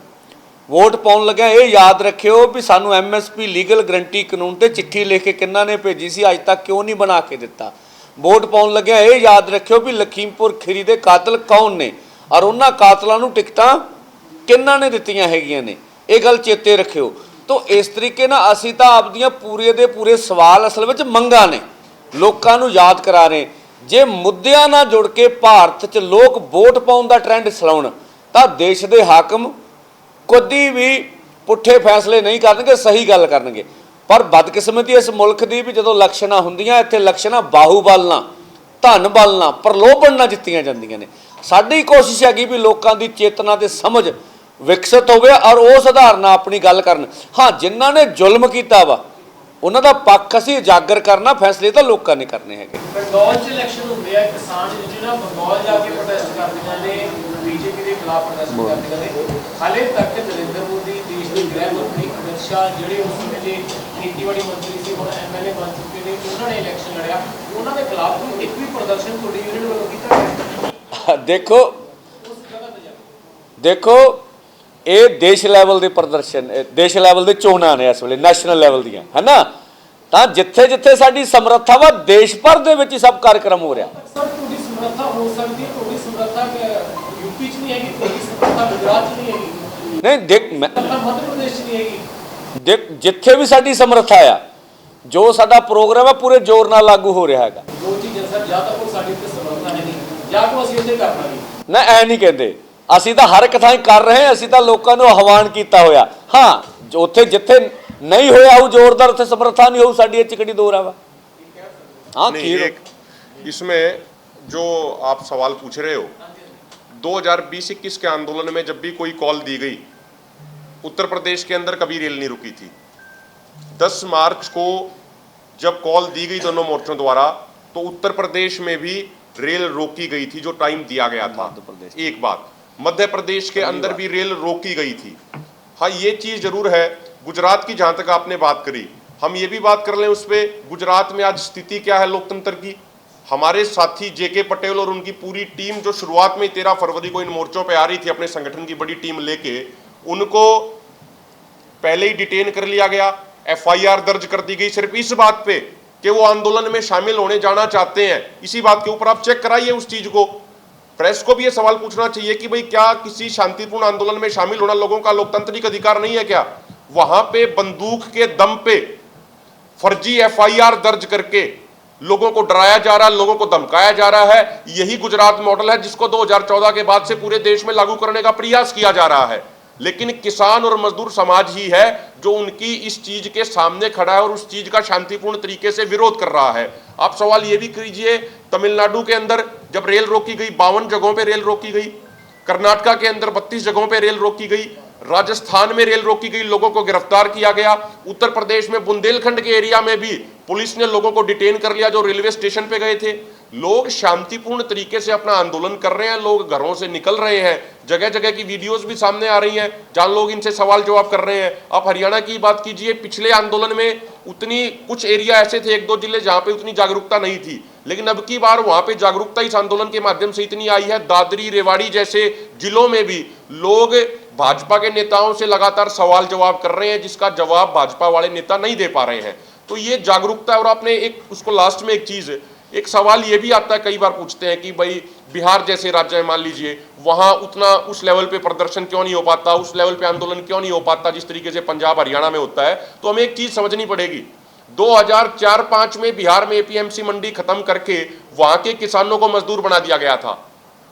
ਵੋਟ ਪਾਉਣ ਲੱਗਿਆ ਇਹ ਯਾਦ ਰੱਖਿਓ ਵੀ ਸਾਨੂੰ MSP ਲੀਗਲ ਗਰੰਟੀ ਕਾਨੂੰਨ ਤੇ ਚਿੱਠੀ ਲਿਖ ਕੇ ਕਿੰਨਾਂ ਨੇ ਭੇਜੀ ਸੀ, ਅੱਜ ਤੱਕ ਕਿਉਂ ਨਹੀਂ ਬਣਾ ਕੇ ਦਿੱਤਾ। ਵੋਟ ਪਾਉਣ ਲੱਗਿਆ ਇਹ ਯਾਦ ਰੱਖਿਓ ਵੀ ਲਖੀਮਪੁਰ ਖੀਰੀ ਦੇ ਕਾਤਲ ਕੌਣ ਨੇ ਔਰ ਉਹਨਾਂ ਕਾਤਲਾਂ ਨੂੰ ਟਿਕਟਾਂ ਕਿੰਨਾਂ ਨੇ ਦਿੱਤੀਆਂ ਹੈਗੀਆਂ ਨੇ, ਇਹ ਗੱਲ ਚੇਤੇ ਰੱਖਿਓ। ਤਾਂ ਇਸ ਤਰੀਕੇ ਨਾਲ ਅਸੀਂ ਤਾਂ ਆਪਦੀਆਂ ਪੂਰੇ ਦੇ ਪੂਰੇ ਸਵਾਲ ਅਸਲ ਵਿੱਚ ਮੰਗਾਂ ਨੇ, ਲੋਕਾਂ ਨੂੰ ਯਾਦ ਕਰਾ ਰਹੇ। ਜੇ ਮੁੱਦਿਆਂ ਨਾਲ ਜੁੜ ਕੇ ਭਾਰਤ 'ਚ ਲੋਕ ਵੋਟ ਪਾਉਣ ਦਾ ਟ੍ਰੈਂਡ ਚਲਾਉਣ ਤਾਂ ਦੇਸ਼ ਦੇ ਹਾਕਮ ਕਦੀ ਵੀ ਪੁੱਠੇ ਫੈਸਲੇ ਨਹੀਂ ਕਰਨਗੇ, ਸਹੀ ਗੱਲ ਕਰਨਗੇ। ਪਰ ਬਦਕਿਸਮਤੀ ਇਸ ਮੁਲਕ ਦੀ ਵੀ ਜਦੋਂ ਇਲੈਕਸ਼ਨਾਂ ਹੁੰਦੀਆਂ, ਇੱਥੇ ਇਲੈਕਸ਼ਨਾਂ ਬਾਹੂਬਲ ਨਾਲ, ਧਨ ਬਲ ਨਾਲ, ਪ੍ਰਲੋਭਨ ਨਾਲ ਜਿੱਤੀਆਂ ਜਾਂਦੀਆਂ ਨੇ। ਸਾਡੀ ਕੋਸ਼ਿਸ਼ ਹੈਗੀ ਵੀ ਲੋਕਾਂ ਦੀ ਚੇਤਨਾ ਤੇ ਸਮਝ ਵਿਕਸਿਤ ਹੋਵੇ ਔਰ ਉਹ ਸੁਧਾਰ ਨਾਲ ਆਪਣੀ ਗੱਲ ਕਰਨ। ਹਾਂ, ਜਿਨ੍ਹਾਂ ਨੇ ਜ਼ੁਲਮ ਕੀਤਾ ਵਾ ਉਹਨਾਂ ਦਾ ਪੱਖ ਅਸੀਂ ਉਜਾਗਰ ਕਰਨਾ, ਫੈਸਲੇ ਤਾਂ ਲੋਕਾਂ ਨੇ ਕਰਨੇ ਹੈਗੇ। ਬੰਗਾਲ 'ਚ ਇਲੈਕਸ਼ਨ ਹੁੰਦੇ ਆ, ਕਿਸਾਨ ਜਿਹੜਾ ਬੰਗਾਲ ਜਾ ਕੇ ਪ੍ਰੋਟੈਸਟ ਕਰਦੀਆਂ ਨੇ, BJP ਦੇ ਖਿਲਾਫ ਪ੍ਰੋਟੈਸਟ ਕਰਦੀਆਂ ਨੇ। ਹਾਲੇ ਤੱਕ ਨਰਿੰਦਰ ਮੋਦੀ, ਦੇਸ਼ ਦੇ ਗ੍ਰਹਿ ਮੰਤਰੀ ਅਮਿਤ ਸ਼ਾਹ, ਜਿਹੜੇ ਉਸ ਵੇਲੇ ਖੇਤੀਬਾੜੀ ਮੰਤਰੀ ਸੀ, ਹੁਣ MLA ਬਣ ਚੁੱਕੇ ਨੇ, ਉਹਨਾਂ ਨੇ ਇਲੈਕਸ਼ਨ ਲੜਿਆ, ਉਹਨਾਂ ਦੇ ਖਿਲਾਫ ਕੋਈ ਇੱਕ ਵੀ ਪ੍ਰਦਰਸ਼ਨ ਤੁਹਾਡੀ ਯੂਨੀਅਨ ਵੱਲੋਂ ਕੀਤਾ ਗਿਆ? ਦੇਖੋ ਇਹ ਦੇਸ਼ ਲੈਵਲ ਦੇ ਪ੍ਰਦਰਸ਼ਨ, ਦੇਸ਼ ਲੈਵਲ ਦੇ ਚੋਣਾਂ ਨੇ ਇਸ ਵੇਲੇ, ਨੈਸ਼ਨਲ ਲੈਵਲ ਦੀਆਂ, ਹੈ ਨਾ। ਤਾਂ ਜਿੱਥੇ ਜਿੱਥੇ ਸਾਡੀ ਸਮਰੱਥਾ ਵਾ, ਦੇਸ਼ ਭਰ ਦੇ ਵਿੱਚ ਹੀ ਸਭ ਕਾਰਜਕ੍ਰਮ ਹੋ ਰਿਹਾ। ਸਰ, ਤੁਹਾਡੀ ਸਮਰੱਥਾ ਹੋ ਸਕਦੀ ਹੈ, ਤੁਹਾਡੀ ਸਮਰੱਥਾ UP 'ਚ ਨਹੀਂ ਹੈਗੀ, ਤੁਹਾਡੀ ਸਮਰੱਥਾ ਗੁਜਰਾਤ 'ਚ ਨਹੀਂ ਹੈਗੀ, ਨਹੀਂ ਦੇਖ, ਮੈਂ ਮੱਧ ਪ੍ਰਦੇਸ਼ 'ਚ ਨਹੀਂ ਹੈਗੀ। ਦੇਖ, ਜਿੱਥੇ ਵੀ ਸਾਡੀ ਸਮਰੱਥਾ ਆ, ਜੋ ਸਾਡਾ ਪ੍ਰੋਗਰਾਮ ਹੈ ਪੂਰੇ ਜ਼ੋਰ ਨਾਲ ਲਾਗੂ ਹੋ ਰਿਹਾ ਹੈਗਾ। ਦੋ ਚੀਜ਼ਾਂ ਸਰ, ਜਾਂ ਤਾਂ ਕੋਈ ਸਾਡੀ ਉੱਤੇ ਸਮਰੱਥਾ ਹੈ ਨਹੀਂ, ਜਾਂ ਕੋਈ ਅਸੀਂ ਉੱਤੇ ਕਰਨਾ ਨਹੀਂ। ਨਾ, ਐ ਨਹੀਂ ਕਹਿੰਦੇ, ਅਸੀਂ ਤਾਂ ਹਰ ਇੱਕ ਥਾਂ ਕਰ ਰਹੇ ਹਾਂ। ਅਸੀਂ ਤਾਂ ਲੋਕਾਂ ਨੂੰ ਆਹਵਾਨ ਕੀਤਾ ਹੋਇਆ। ਹਾਂ, ਉੱਥੇ ਜਿੱਥੇ नहीं होया हो जोरदार थे समर्था नहीं हो साड़ी चिकड़ी दो रहा हाँ नहीं, इसमें जो आप सवाल पूछ रहे हो 2020-21 के आंदोलन में जब भी कोई कॉल दी गई, उत्तर प्रदेश के अंदर कभी रेल नहीं रुकी थी। 10 मार्च को जब कॉल दी गई दोनों मोर्चों द्वारा तो उत्तर प्रदेश में भी रेल रोकी गई थी जो टाइम दिया गया था। एक बात, मध्य प्रदेश के अंदर भी रेल रोकी गई थी। हाँ, ये चीज़ जरूर है। गुजरात की जहाँ तक आपने बात करी, हम ये भी बात कर लें उस पर, गुजरात में आज स्थिति क्या है लोकतंत्र की। हमारे साथी जेके पटेल और उनकी पूरी टीम जो शुरुआत में 13 फरवरी को इन मोर्चों पे आ रही थी अपने संगठन की बड़ी टीम लेके, उनको पहले ही डिटेन कर लिया गया, एफआईआर दर्ज कर दी गई सिर्फ इस बात पे कि वो आंदोलन में शामिल होने जाना चाहते हैं। इसी बात के ऊपर आप चेक कराइए उस चीज को। प्रेस को भी ये सवाल पूछना चाहिए कि भाई क्या किसी शांतिपूर्ण आंदोलन में शामिल होना लोगों का लोकतांत्रिक अधिकार नहीं है क्या? वहां पे बंदूक के दम पे फर्जी एफआईआर दर्ज करके लोगों को डराया जा रहा है, लोगों को धमकाया जा रहा है। यही गुजरात मॉडल है जिसको 2014 के बाद से पूरे देश में लागू करने का प्रयास किया जा रहा है। लेकिन किसान और मजदूर समाज ही है जो उनकी इस चीज के सामने खड़ा है और उस चीज का शांतिपूर्ण तरीके से विरोध कर रहा है। आप सवाल ये भी कीजिए, तमिलनाडु के अंदर जब रेल रोकी गई, 52 जगहों पे रेल रोकी गई, कर्नाटका के अंदर 32 जगहों पे रेल रोकी गई, राजस्थान में रेल रोकी गई, लोगों को गिरफ्तार किया गया, उत्तर प्रदेश में बुंदेलखंड के एरिया में भी पुलिस ने लोगों को डिटेन कर लिया जो रेलवे स्टेशन पे गए थे। लोग शांतिपूर्ण तरीके से अपना आंदोलन कर रहे हैं, लोग घरों से निकल रहे हैं, जगह जगह की वीडियोस भी सामने आ रही हैं जहां लोग इनसे सवाल जवाब कर रहे हैं। आप हरियाणा की बात कीजिए, पिछले आंदोलन में उतनी कुछ एरिया ऐसे थे, 1-2 जिले जहां पे उतनी जागरूकता नहीं थी, लेकिन अब की बार वहां पे जागरूकता इस आंदोलन के माध्यम से इतनी आई है। दादरी, रेवाड़ी जैसे जिलों में भी लोग भाजपा के नेताओं से लगातार सवाल जवाब कर रहे हैं जिसका जवाब भाजपा वाले नेता नहीं दे पा रहे हैं। तो ये जागरूकता है। और आपने एक उसको लास्ट में एक सवाल ये भी आता है, कई बार पूछते हैं कि भाई बिहार जैसे राज्य में मान लीजिए, वहां उतना उस लेवल पे प्रदर्शन क्यों नहीं हो पाता, उस लेवल पे आंदोलन क्यों नहीं हो पाता जिस तरीके से पंजाब हरियाणा में होता है। तो हमें एक चीज समझनी पड़ेगी, 2004-5 में बिहार में एपीएमसी मंडी खत्म करके वहां के किसानों को मजदूर बना दिया गया था।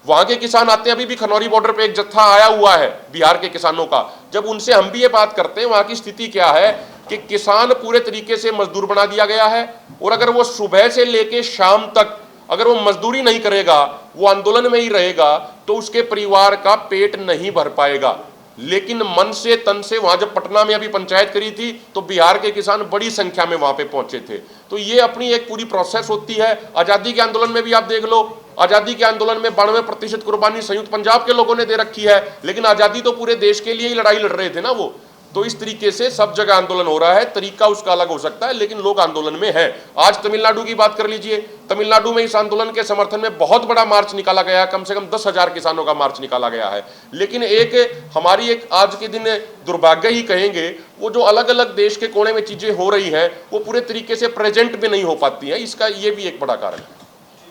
वहां के किसान आते हैं, अभी भी खनौरी बॉर्डर पे एक जत्था आया हुआ है बिहार के किसानों का। जब उनसे हम भी ये बात करते हैं वहां की स्थिति क्या है कि किसान पूरे तरीके से मजदूर बना दिया गया है, और अगर वो सुबह से लेके शाम तक अगर वो मजदूरी नहीं करेगा, वो आंदोलन में ही रहेगा, तो उसके परिवार का पेट नहीं भर पाएगा। लेकिन मन से तन से वहां जब पटना में अभी पंचायत करी थी तो बिहार के किसान बड़ी संख्या में वहां पे पहुंचे थे। तो ये अपनी एक पूरी प्रोसेस होती है। आजादी के आंदोलन में भी आप देख लो, आजादी के आंदोलन में 92% कुर्बानी संयुक्त पंजाब के लोगों ने दे रखी है, लेकिन आजादी तो पूरे देश के लिए ही लड़ाई लड़ रहे थे ना वो। तो इस तरीके से सब जगह आंदोलन हो रहा है, तरीका उसका अलग हो सकता है, लेकिन लोग आंदोलन में हैं। आज तमिलनाडु की बात कर लीजिए, तमिलनाडु में इस आंदोलन के समर्थन में बहुत बड़ा मार्च निकाला गया, कम से कम 10,000 किसानों का मार्च निकाला गया है। लेकिन हमारी आज के दिन दुर्भाग्य ही कहेंगे, वो जो अलग अलग देश के कोने में चीजें हो रही हैं वो पूरे तरीके से प्रेजेंट में नहीं हो पाती हैं। इसका ये भी एक बड़ा कारण है।